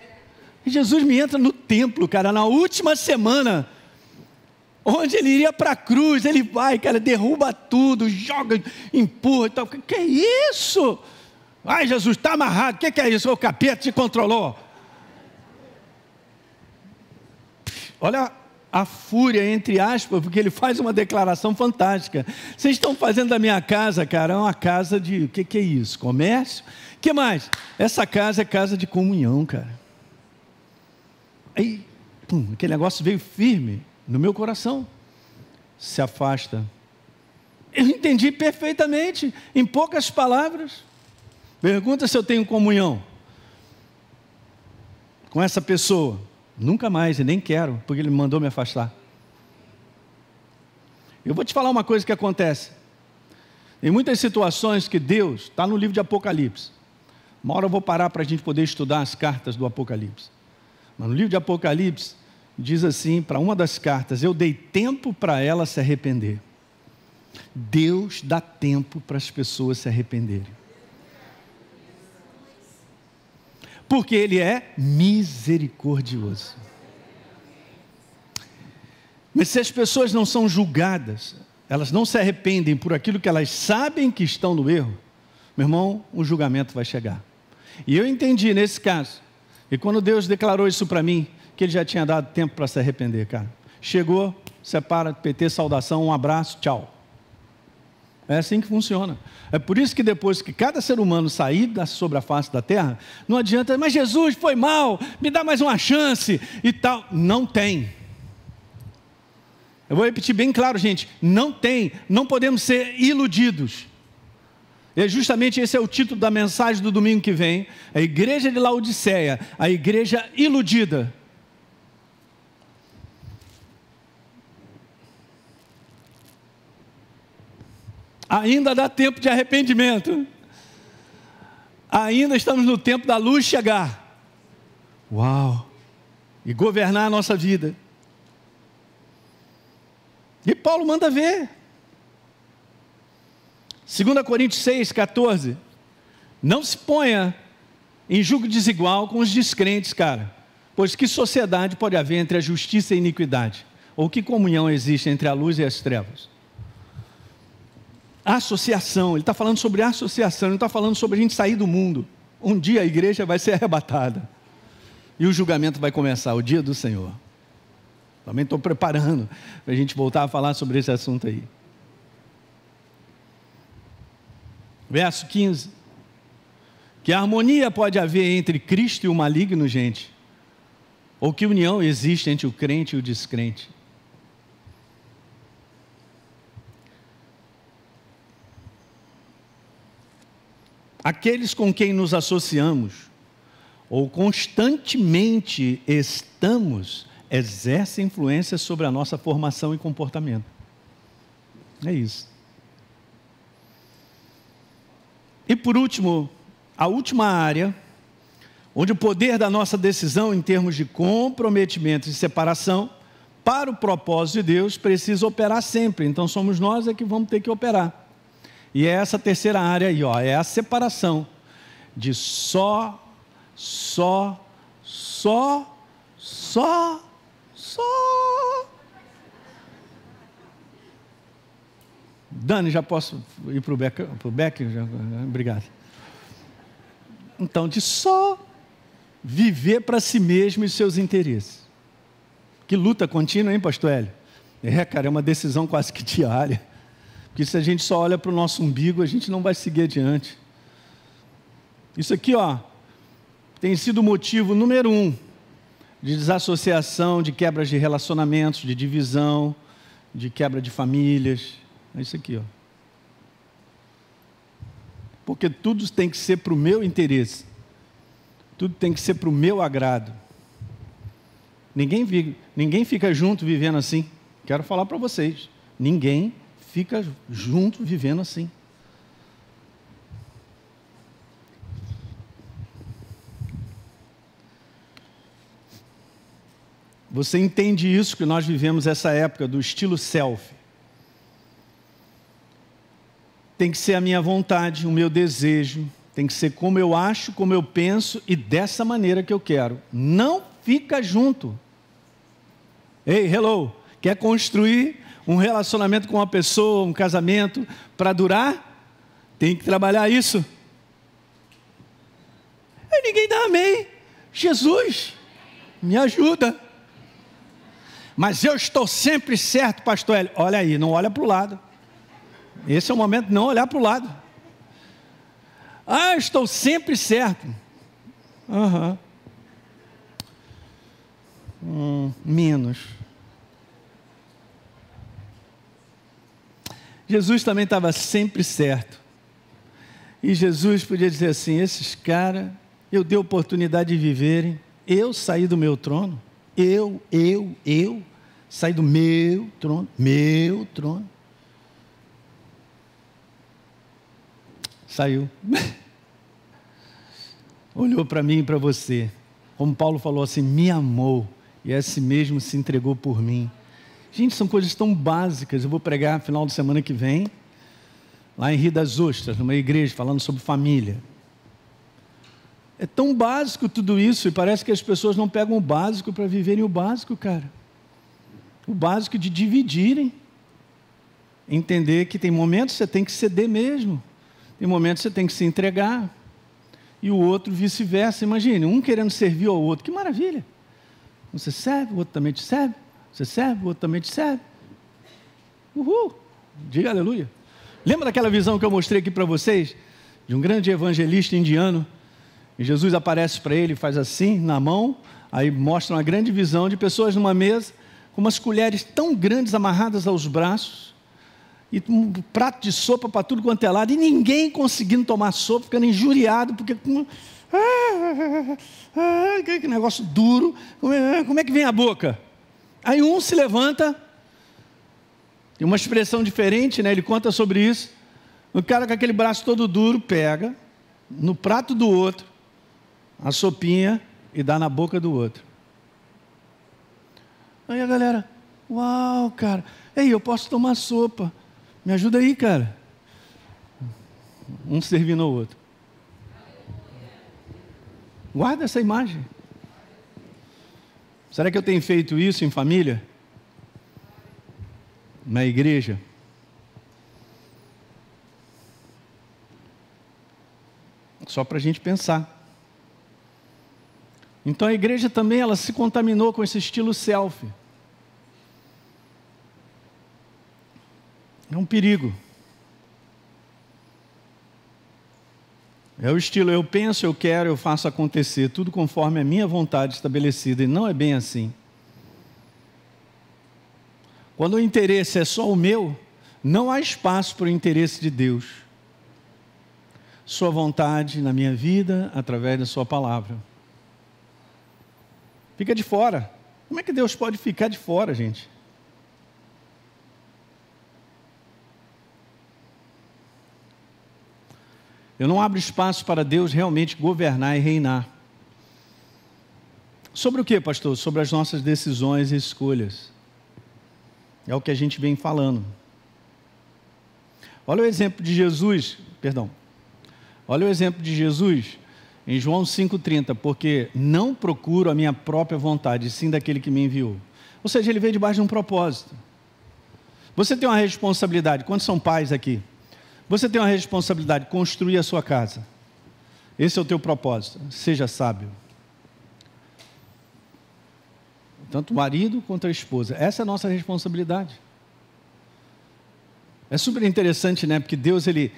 E Jesus me entra no templo, cara, na última semana, onde ele iria para a cruz, ele vai, cara, derruba tudo, joga, empurra e tal. Que é isso? Ai, Jesus, está amarrado, o que é isso? O capeta te controlou. Olha a fúria, entre aspas, porque ele faz uma declaração fantástica. Vocês estão fazendo da minha casa, cara, uma casa de, o que é isso? Comércio? O que mais? Essa casa é casa de comunhão, cara. Aí, aquele negócio veio firme no meu coração. Se afasta. Eu entendi perfeitamente, em poucas palavras. Pergunta se eu tenho comunhão com essa pessoa. Nunca mais, e nem quero, porque ele mandou me afastar. Eu vou te falar uma coisa que acontece. Em muitas situações que Deus, está no livro de Apocalipse. Uma hora eu vou parar para a gente poder estudar as cartas do Apocalipse. Mas no livro de Apocalipse, diz assim, para uma das cartas, eu dei tempo para ela se arrepender. Deus dá tempo para as pessoas se arrependerem. Porque Ele é misericordioso. Mas se as pessoas não são julgadas, elas não se arrependem por aquilo que elas sabem que estão no erro, meu irmão, o julgamento vai chegar. E eu entendi nesse caso, e quando Deus declarou isso para mim, que Ele já tinha dado tempo para se arrepender, cara. Chegou, separa, PT, saudação, um abraço, tchau. É assim que funciona. É por isso que depois que cada ser humano sair sobre a face da terra, não adianta, mas Jesus foi mal, me dá mais uma chance e tal. Não tem. Eu vou repetir bem claro, gente, não tem, não podemos ser iludidos. E justamente esse é o título da mensagem do domingo que vem, a igreja de Laodiceia, a igreja iludida. Ainda dá tempo de arrependimento. Ainda estamos no tempo da luz chegar. Uau! E governar a nossa vida. E Paulo manda ver. 2 Coríntios 6, 14. Não se ponha em julgo desigual com os descrentes, cara. Pois que sociedade pode haver entre a justiça e a iniquidade? Ou que comunhão existe entre a luz e as trevas? Associação, ele está falando sobre associação, ele não está falando sobre a gente sair do mundo. Um dia a igreja vai ser arrebatada. E o julgamento vai começar, o dia do Senhor. Também estou preparando para a gente voltar a falar sobre esse assunto aí. Verso 15. Que harmonia pode haver entre Cristo e o maligno, gente? Ou que união existe entre o crente e o descrente? Aqueles com quem nos associamos, ou constantemente estamos, exercem influência sobre a nossa formação e comportamento. É isso. E por último, a última área, onde o poder da nossa decisão em termos de comprometimento e separação, para o propósito de Deus, precisa operar sempre. Então somos nós que vamos ter que operar. E é essa terceira área aí, ó, é a separação de só. Dani, já posso ir para o Beck? Obrigado. Então, de só viver para si mesmo e seus interesses. Que luta contínua, hein, pastor Hélio? Cara, é uma decisão quase que diária. Porque se a gente só olha para o nosso umbigo, a gente não vai seguir adiante. Isso aqui, ó, tem sido o motivo número 1 de desassociação, de quebras de relacionamentos, de divisão, de quebra de famílias. É isso aqui, ó. Porque tudo tem que ser para o meu interesse. Tudo tem que ser para o meu agrado. Ninguém fica junto vivendo assim. Quero falar para vocês. Ninguém fica junto vivendo assim. Você entende isso, que nós vivemos essa época do estilo selfie. Tem que ser a minha vontade, o meu desejo. Tem que ser como eu acho, como eu penso e dessa maneira que eu quero. Não fica junto. Ei, hello, quer construir um relacionamento com uma pessoa, um casamento, para durar? Tem que trabalhar isso. Aí ninguém dá amém. Jesus, me ajuda. Mas eu estou sempre certo, pastor Hélio. Olha aí, não olha para o lado. Esse é o momento de não olhar para o lado. Ah, estou sempre certo. Menos. Jesus também estava sempre certo. E Jesus podia dizer assim: esses caras, eu dei a oportunidade de viverem, eu saí do meu trono. Eu saí do meu trono. Saiu. Olhou para mim e para você. Como Paulo falou assim, me amou. E esse mesmo se entregou por mim. Gente, são coisas tão básicas. Eu vou pregar no final de semana que vem, lá em Rio das Ostras, numa igreja, falando sobre família. É tão básico tudo isso, e parece que as pessoas não pegam o básico para viverem o básico, cara. O básico de dividirem. Entender que tem momentos que você tem que ceder mesmo. Tem momentos que você tem que se entregar. E o outro vice-versa. Imagine, um querendo servir ao outro. Que maravilha. Você serve, o outro também te serve. Você serve, o outro também te serve. Uhul. Diga aleluia. Lembra daquela visão que eu mostrei aqui para vocês? De um grande evangelista indiano. E Jesus aparece para ele, faz assim, na mão, aí mostra uma grande visão de pessoas numa mesa, com umas colheres tão grandes amarradas aos braços, e um prato de sopa para tudo quanto é lado, e ninguém conseguindo tomar sopa, ficando injuriado, porque... que negócio duro, como é que vem a boca? Aí um se levanta, tem uma expressão diferente, né? Ele conta sobre isso, o cara com aquele braço todo duro, pega, no prato do outro, a sopinha e dá na boca do outro. Aí a galera, uau, cara, ei, eu posso tomar sopa, me ajuda aí, cara. Um servindo ao outro. Guarda essa imagem. Será que eu tenho feito isso em família? Na igreja? Só para a gente pensar. Então a igreja também, ela se contaminou com esse estilo selfie. É um perigo. É o estilo, eu penso, eu quero, eu faço acontecer, tudo conforme a minha vontade estabelecida, e não é bem assim. Quando o interesse é só o meu, não há espaço para o interesse de Deus. Sua vontade na minha vida, através da sua palavra. Fica de fora. Como é que Deus pode ficar de fora, gente? Eu não abro espaço para Deus realmente governar e reinar. Sobre o que, pastor? Sobre as nossas decisões e escolhas. É o que a gente vem falando. Olha o exemplo de Jesus, Olha o exemplo de Jesus em João 5,30, porque não procuro a minha própria vontade, sim daquele que me enviou. Ou seja, ele veio debaixo de um propósito. Você tem uma responsabilidade, quantos são pais aqui? Você tem uma responsabilidade, construir a sua casa. Esse é o teu propósito, seja sábio. Tanto o marido quanto a esposa, essa é a nossa responsabilidade. É super interessante, né? Porque Deus, ele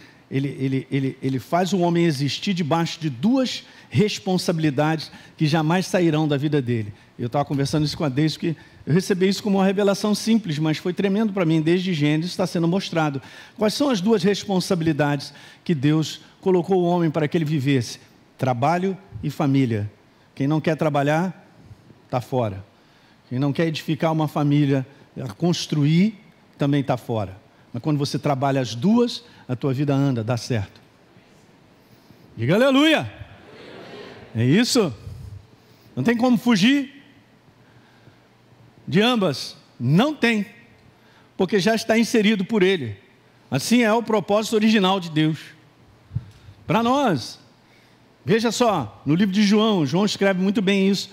faz o homem existir debaixo de duas responsabilidades que jamais sairão da vida dele. Eu estava conversando isso com a Deise, que eu recebi isso como uma revelação simples, mas foi tremendo para mim, desde Gênesis está sendo mostrado. Quais são as duas responsabilidades que Deus colocou o homem para que ele vivesse? Trabalho e família. Quem não quer trabalhar, está fora. Quem não quer edificar uma família, construir, também está fora. Mas quando você trabalha as duas, a tua vida anda, dá certo. Diga aleluia! É isso? Não tem como fugir de ambas. Não tem. Porque já está inserido por Ele. Assim é o propósito original de Deus. Para nós. Veja só, no livro de João, João escreve muito bem isso.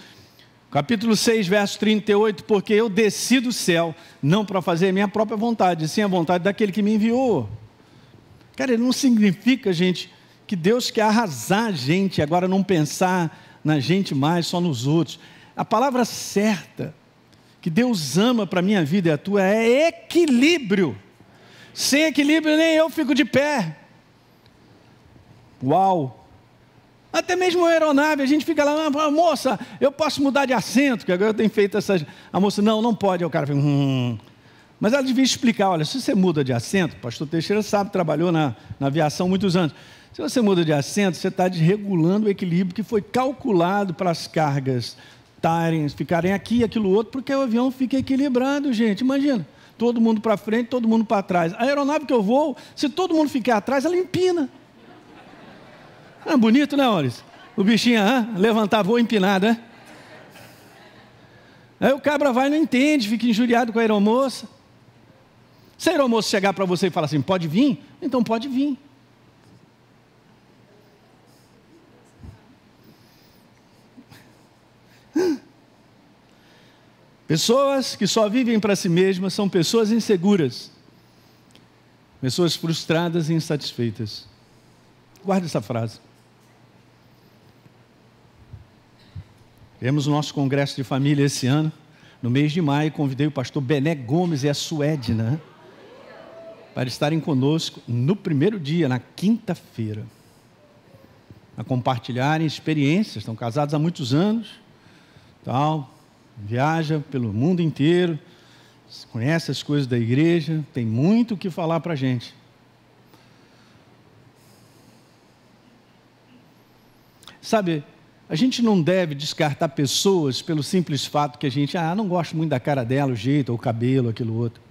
Capítulo 6, verso 38, porque eu desci do céu, não para fazer a minha própria vontade, sim a vontade daquele que me enviou. Cara, não significa, gente, que Deus quer arrasar a gente, agora não pensar na gente mais, só nos outros. A palavra certa, que Deus ama para a minha vida e a tua, é equilíbrio. Sem equilíbrio nem eu fico de pé. Uau! Até mesmo a aeronave, a gente fica lá, moça, eu posso mudar de assento, que agora eu tenho feito essas... A moça, não pode. Aí o cara fica, Mas ela devia explicar, olha, se você muda de assento, o pastor Teixeira sabe, trabalhou na aviação muitos anos. Se você muda de assento, você está desregulando o equilíbrio que foi calculado para as cargas ficarem aqui e aquilo outro, porque o avião fica equilibrado, gente. Imagina, todo mundo para frente, todo mundo para trás. A aeronave que eu voo, se todo mundo ficar atrás, ela empina. Ah, bonito, né, Maurício? O bichinho, levantar voo empinado, né? Aí o cabra vai e não entende, fica injuriado com a aeromoça. Se a aeromoça chegar para você e falar assim, pode vir? Então pode vir. Pessoas que só vivem para si mesmas são pessoas inseguras. Pessoas frustradas e insatisfeitas. Guarde essa frase. Tivemos o nosso congresso de família esse ano, no mês de maio, convidei o pastor Bené Gomes e a Suedna para estarem conosco no primeiro dia, na quinta-feira, a compartilharem experiências. Estão casados há muitos anos, viaja pelo mundo inteiro, conhece as coisas da igreja, tem muito o que falar para a gente. Sabe, a gente não deve descartar pessoas pelo simples fato que a gente, não gosto muito da cara dela, o jeito, ou o cabelo, aquilo outro.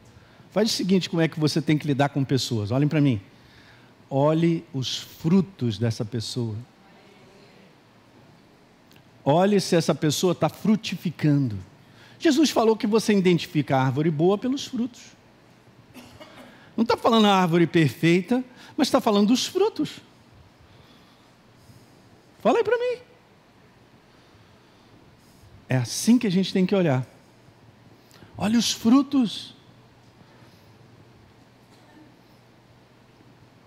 Faz o seguinte, como é que você tem que lidar com pessoas. Olhem para mim. Olhe os frutos dessa pessoa. Olhe se essa pessoa está frutificando. Jesus falou que você identifica a árvore boa pelos frutos. Não está falando a árvore perfeita, mas está falando dos frutos. Fala aí para mim. É assim que a gente tem que olhar. Olha os frutos.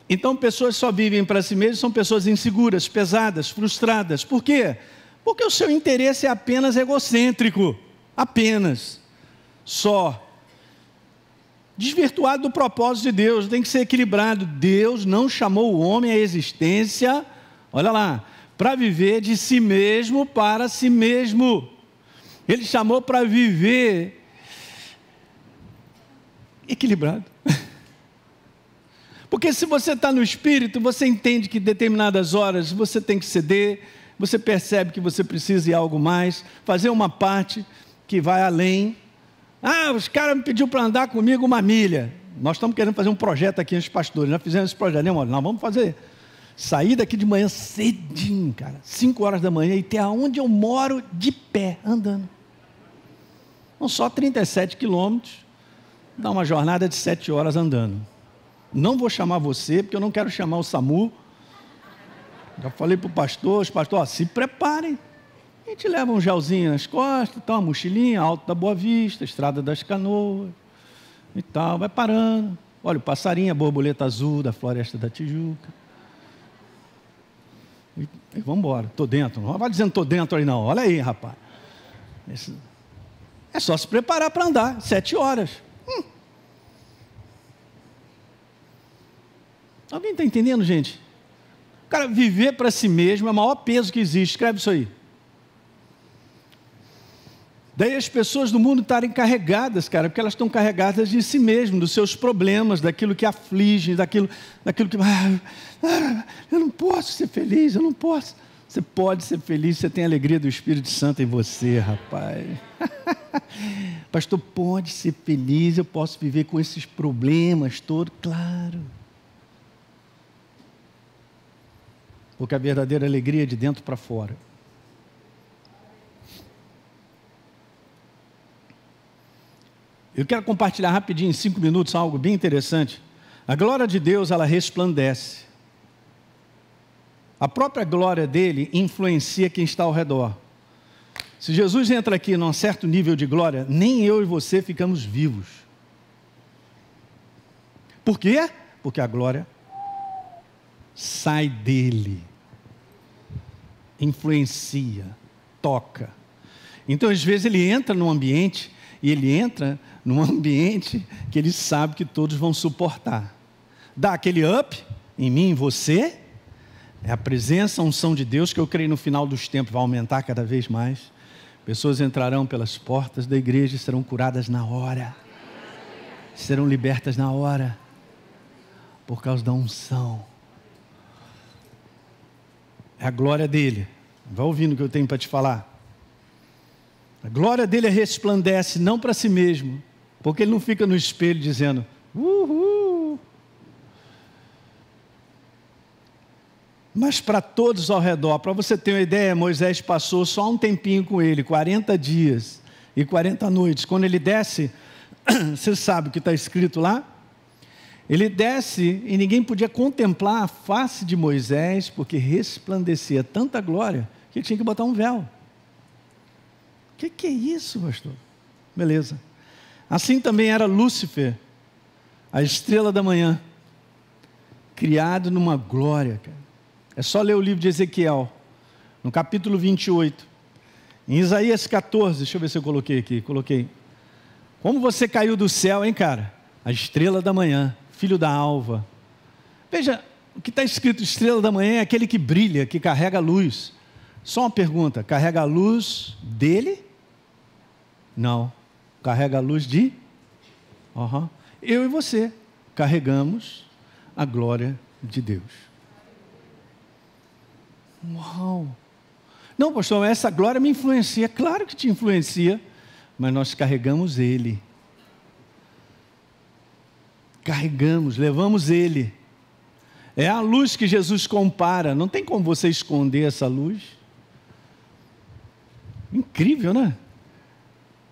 Então, pessoas só vivem para si mesmas, são pessoas inseguras, pesadas, frustradas. Por quê? Porque o seu interesse é apenas egocêntrico. Apenas. Só. Desvirtuado do propósito de Deus. Tem que ser equilibrado. Deus não chamou o homem à existência, olha lá, para viver de si mesmo para si mesmo. Ele chamou para viver equilibrado. Porque se você está no Espírito, você entende que em determinadas horas você tem que ceder, você percebe que você precisa ir algo mais, fazer uma parte que vai além. Os caras me pediram para andar comigo 1 milha. Nós estamos querendo fazer um projeto aqui, os pastores, nós fizemos esse projeto, nós vamos fazer. Sair daqui de manhã cedinho, cara, 5 horas da manhã, e ter aonde eu moro de pé, andando. São só 37 quilômetros, dá uma jornada de 7 horas andando. Não vou chamar você, porque eu não quero chamar o SAMU. Já falei para o pastor, os pastores, se preparem. A gente leva um gelzinho nas costas, uma mochilinha, Alto da Boa Vista, Estrada das Canoas, e tal, vai parando. Olha o passarinho, a borboleta azul da Floresta da Tijuca. E vamos embora, estou dentro. Não vai dizendo estou dentro aí não, olha aí, rapaz. É só se preparar para andar, 7 horas. Alguém está entendendo, gente? Cara, viver para si mesmo é o maior peso que existe. Escreve isso aí. Daí as pessoas do mundo estarem carregadas, cara, porque elas estão carregadas de si mesmas, dos seus problemas, daquilo que aflige, daquilo que... eu não posso ser feliz, eu não posso. Você pode ser feliz, você tem a alegria do Espírito Santo em você, rapaz. Pastor, pode ser feliz, eu posso viver com esses problemas todos, claro. Porque a verdadeira alegria é de dentro para fora. Eu quero compartilhar rapidinho, em 5 minutos, algo bem interessante. A glória de Deus, ela resplandece. A própria glória dele influencia quem está ao redor. Se Jesus entra aqui num certo nível de glória, nem eu e você ficamos vivos. Por quê? Porque a glória sai dele, influencia, toca. Então, às vezes, ele entra num ambiente, e ele entra num ambiente que ele sabe que todos vão suportar. Dá aquele up em mim, em você. É a presença, a unção de Deus, que eu creio no final dos tempos vai aumentar cada vez mais. Pessoas entrarão pelas portas da igreja e serão curadas na hora. Serão libertas na hora. Por causa da unção. É a glória dele. Vai ouvindo o que eu tenho para te falar. A glória dele resplandece não para si mesmo, porque ele não fica no espelho dizendo, uhul, mas para todos ao redor. Para você ter uma ideia, Moisés passou só um tempinho com ele, 40 dias e 40 noites. Quando ele desce, você sabe o que está escrito lá? Ele desce e ninguém podia contemplar a face de Moisés, porque resplandecia tanta glória, que ele tinha que botar um véu. O que é isso, pastor? Beleza. Assim também era Lúcifer, a estrela da manhã, criado numa glória, cara. É só ler o livro de Ezequiel, no capítulo 28. Em Isaías 14, deixa eu ver se eu coloquei aqui. Coloquei. Como você caiu do céu, hein, cara? A estrela da manhã, filho da alva. Veja, o que está escrito estrela da manhã é aquele que brilha, que carrega a luz. Só uma pergunta, carrega a luz dele? Não, carrega a luz de... Eu e você carregamos a glória de Deus. Uau! Não, pastor, essa glória me influencia. Claro que te influencia, mas nós carregamos ele. Carregamos, levamos ele. É a luz que Jesus compara. Não tem como você esconder essa luz. Incrível, né?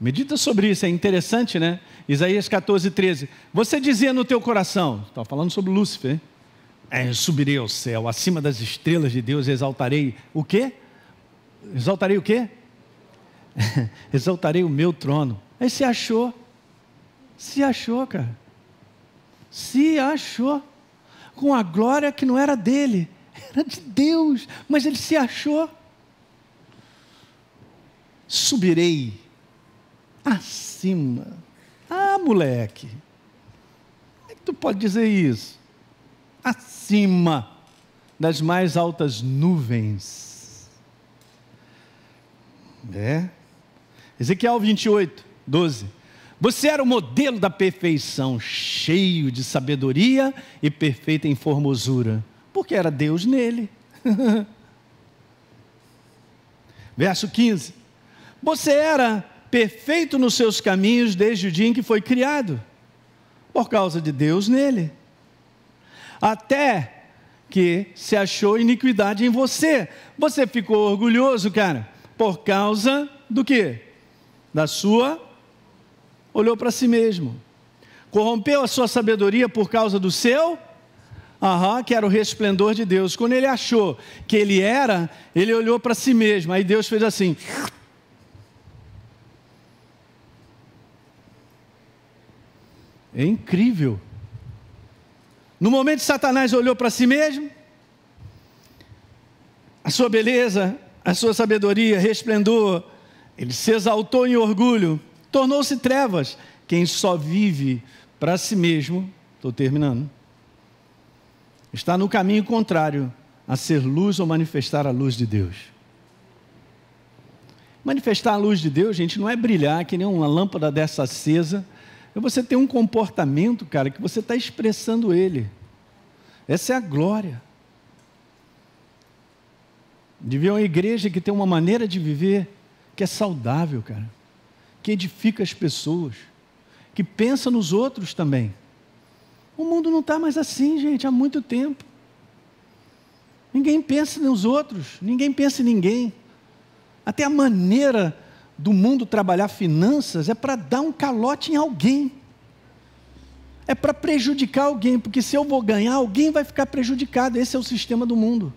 Medita sobre isso, é interessante, né? Isaías 14, 13. Você dizia no teu coração, está falando sobre Lúcifer, eu subirei ao céu, acima das estrelas de Deus, exaltarei o quê? Exaltarei o quê? Exaltarei o meu trono. Aí se achou, cara. Se achou, com a glória que não era dele, era de Deus, mas ele se achou. Subirei acima. Ah, moleque, como é que tu pode dizer isso? Acima das mais altas nuvens. Ezequiel 28, 12. Você era o modelo da perfeição, cheio de sabedoria e perfeita em formosura, porque era Deus nele. Verso 15. Você era perfeito nos seus caminhos desde o dia em que foi criado, por causa de Deus nele. Até que se achou iniquidade em você. Você ficou orgulhoso, cara, por causa do quê? Da sua... Olhou para si mesmo. Corrompeu a sua sabedoria por causa do seu... que era o resplendor de Deus. Quando ele achou que ele era, ele olhou para si mesmo. Aí Deus fez assim... É incrível. No momento que Satanás olhou para si mesmo, a sua beleza, a sua sabedoria, resplendor, ele se exaltou em orgulho, tornou-se trevas. Quem só vive para si mesmo, estou terminando, está no caminho contrário a ser luz ou manifestar a luz de Deus. Manifestar a luz de Deus, gente, não é brilhar que nem uma lâmpada dessa acesa. É você ter um comportamento, cara, que você está expressando Ele. Essa é a glória. De ver uma igreja que tem uma maneira de viver que é saudável, cara. Que edifica as pessoas. Que pensa nos outros também. O mundo não está mais assim, gente, há muito tempo. Ninguém pensa nos outros, ninguém pensa em ninguém. Até a maneira do mundo trabalhar finanças é para dar um calote em alguém. É para prejudicar alguém, porque se eu vou ganhar, alguém vai ficar prejudicado. Esse é o sistema do mundo.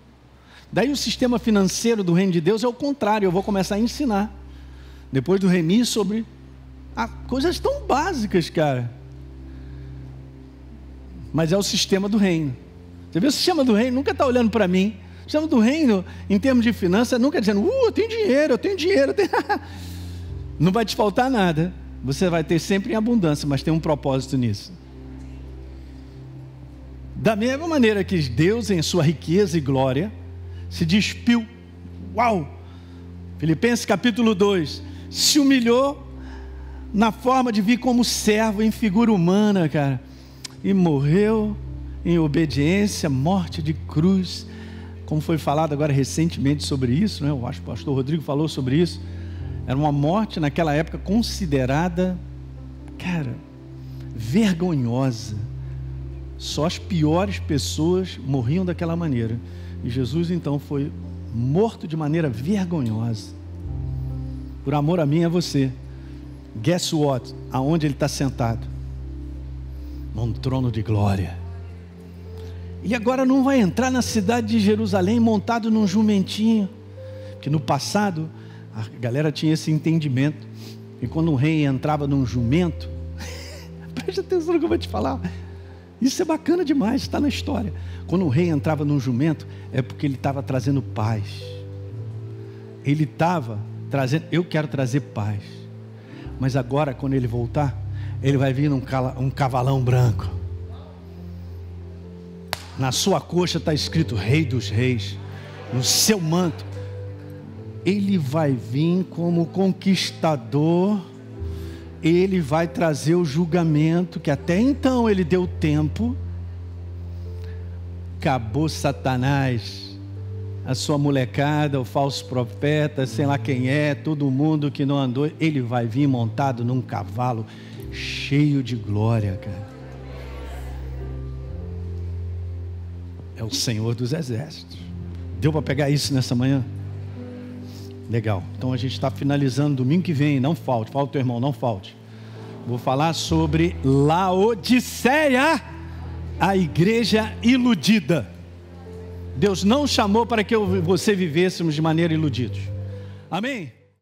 Daí o sistema financeiro do reino de Deus é o contrário, eu vou começar a ensinar. Depois do Remi sobre coisas tão básicas, cara. Mas é o sistema do reino. Você vê, o sistema do reino nunca está olhando para mim. O sistema do reino, em termos de finanças, nunca dizendo, eu tenho dinheiro, eu tenho dinheiro. Não vai te faltar nada. Você vai ter sempre em abundância, mas tem um propósito nisso. Da mesma maneira que Deus, em sua riqueza e glória, se despiu. Uau! Filipenses capítulo 2. Se humilhou na forma de vir como servo, em figura humana, cara. E morreu em obediência, morte de cruz. Como foi falado agora recentemente sobre isso, né? Eu acho que o pastor Rodrigo falou sobre isso. Era uma morte naquela época considerada, cara, vergonhosa. Só as piores pessoas morriam daquela maneira. E Jesus então foi morto de maneira vergonhosa. Por amor a mim e a você. Guess what? Aonde ele está sentado? Num trono de glória. E agora não vai entrar na cidade de Jerusalém montado num jumentinho. Porque no passado, a galera tinha esse entendimento. E quando um rei entrava num jumento, preste atenção no que eu vou te falar. Isso é bacana demais, está na história. Quando o rei entrava num jumento, é porque ele estava trazendo paz. Ele estava trazendo, eu quero trazer paz. Mas agora, quando ele voltar, ele vai vir num cavalão branco. Na sua coxa está escrito Rei dos Reis. No seu manto. Ele vai vir como conquistador. Ele vai trazer o julgamento, que até então ele deu tempo. Acabou Satanás, a sua molecada, o falso profeta, sei lá quem é, todo mundo que não andou. Ele vai vir montado num cavalo cheio de glória, cara. É o Senhor dos Exércitos. Deu para pegar isso nessa manhã? Legal. Então a gente está finalizando domingo que vem. Não falte. Fala o teu irmão, não falte. Vou falar sobre Laodiceia, a igreja iludida. Deus não chamou para que eu e você vivêssemos de maneira iludidos. Amém?